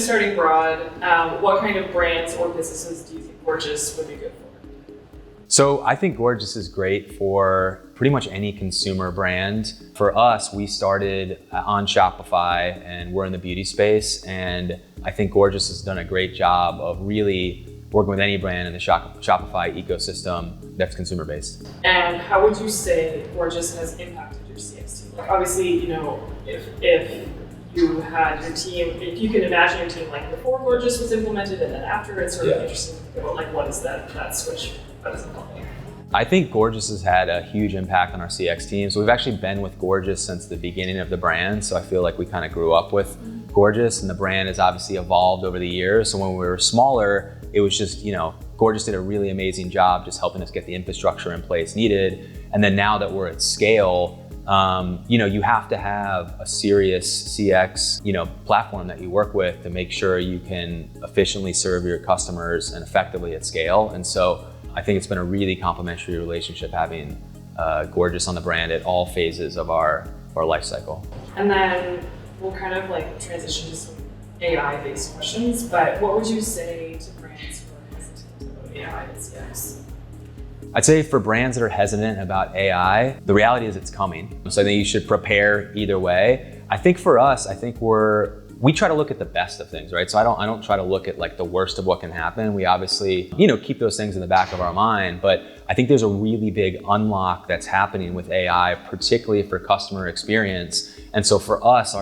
starting broad, what kind of brands or businesses do you think Gorgias would be good for? So I think Gorgias is great for pretty much any consumer brand. For us, we started on Shopify and we're in the beauty space. And I think Gorgias has done a great job of really working with any brand in the Shopify ecosystem that's consumer based. And how would you say Gorgias has impacted your CX team? Like obviously, if you had your team, if you can imagine your team like before Gorgias was implemented and then after, it's sort of interesting to think about like what is that switch? How does it help you? I think Gorgias has had a huge impact on our CX team. So we've actually been with Gorgias since the beginning of the brand. So I feel like we kind of grew up with Gorgias, and the brand has obviously evolved over the years. So when we were smaller, it was just, Gorgias did a really amazing job just helping us get the infrastructure in place needed. And then now that we're at scale, you have to have a serious CX, platform that you work with to make sure you can efficiently serve your customers and effectively at scale. And so I think it's been a really complementary relationship having Gorgias on the brand at all phases of our life cycle. And then we'll kind of like transition to some AI-based questions, but what would you say to brands who are hesitant about AI and CX? I'd say for brands that are hesitant about AI, the reality is it's coming. So I think you should prepare either way. I think for us, we try to look at the best of things, right? So I don't try to look at like the worst of what can happen. We obviously, keep those things in the back of our mind, but I think there's a really big unlock that's happening with AI, particularly for customer experience. And so for us,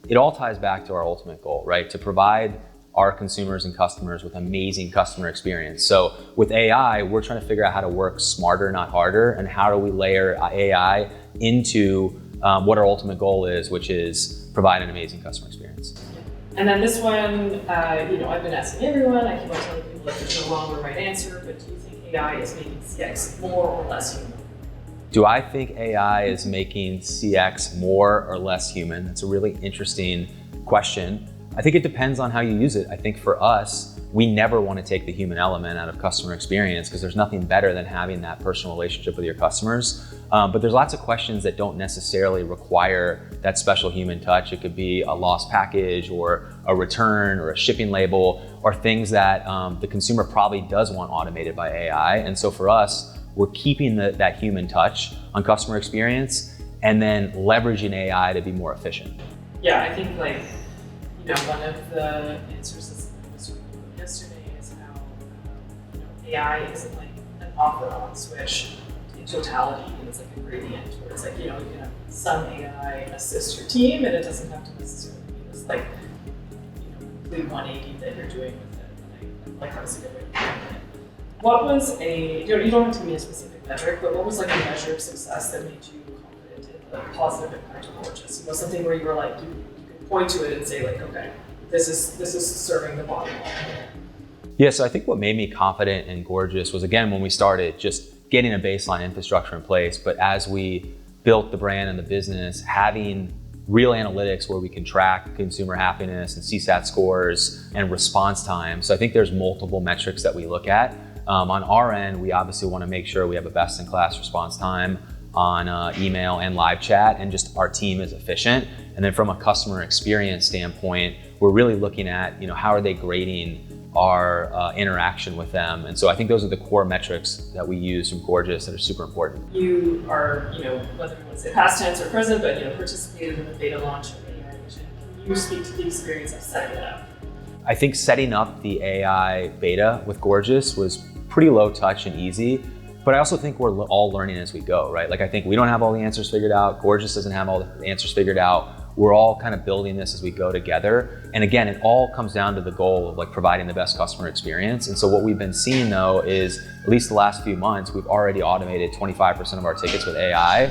it all ties back to our ultimate goal, right? To provide our consumers and customers with amazing customer experience. So with AI, we're trying to figure out how to work smarter, not harder, and how do we layer AI into what our ultimate goal is, which is provide an amazing customer experience. And then this one, I've been asking everyone, I keep on telling people that there's no wrong or right answer, but do you think AI is making CX more or less human? Do I think AI is making CX more or less human? That's a really interesting question. I think it depends on how you use it. I think for us, we never want to take the human element out of customer experience because there's nothing better than having that personal relationship with your customers. But there's lots of questions that don't necessarily require that special human touch. It could be a lost package or a return or a shipping label or things that the consumer probably does want automated by AI. And so for us, we're keeping that human touch on customer experience and then leveraging AI to be more efficient. Yeah, I think one of the answers that was yesterday is how AI isn't like an off-or-on switch in totality, and it's like a gradient where it's like you can have some AI assist your team, and it doesn't have to necessarily be this like complete 180 that you're doing with it. And I like how it's a good way to put it. What was you don't have to be a specific metric, but what was like a measure of success that made you confident in the positive impact of Gorgias? Something where you were like you point to it and say like, okay, this is serving the bottom line. Yeah, so I think what made me confident in Gorgias was, again, when we started, just getting a baseline infrastructure in place. But as we built the brand and the business, having real analytics where we can track consumer happiness and CSAT scores and response time. So I think there's multiple metrics that we look at. On our end, we obviously want to make sure we have a best-in-class response time on email and live chat, and just our team is efficient. And then from a customer experience standpoint, we're really looking at, how are they grading our interaction with them. And so I think those are the core metrics that we use from Gorgias that are super important. You are, whether you want to say past tense or present, but participated in the beta launch of AI Vision. Can you speak to the experience of setting it up? I think setting up the AI beta with Gorgias was pretty low touch and easy. But I also think we're all learning as we go, right? Like I think we don't have all the answers figured out. Gorgias doesn't have all the answers figured out. We're all kind of building this as we go together. And again, it all comes down to the goal of like providing the best customer experience. And so what we've been seeing though is, at least the last few months, we've already automated 25% of our tickets with AI.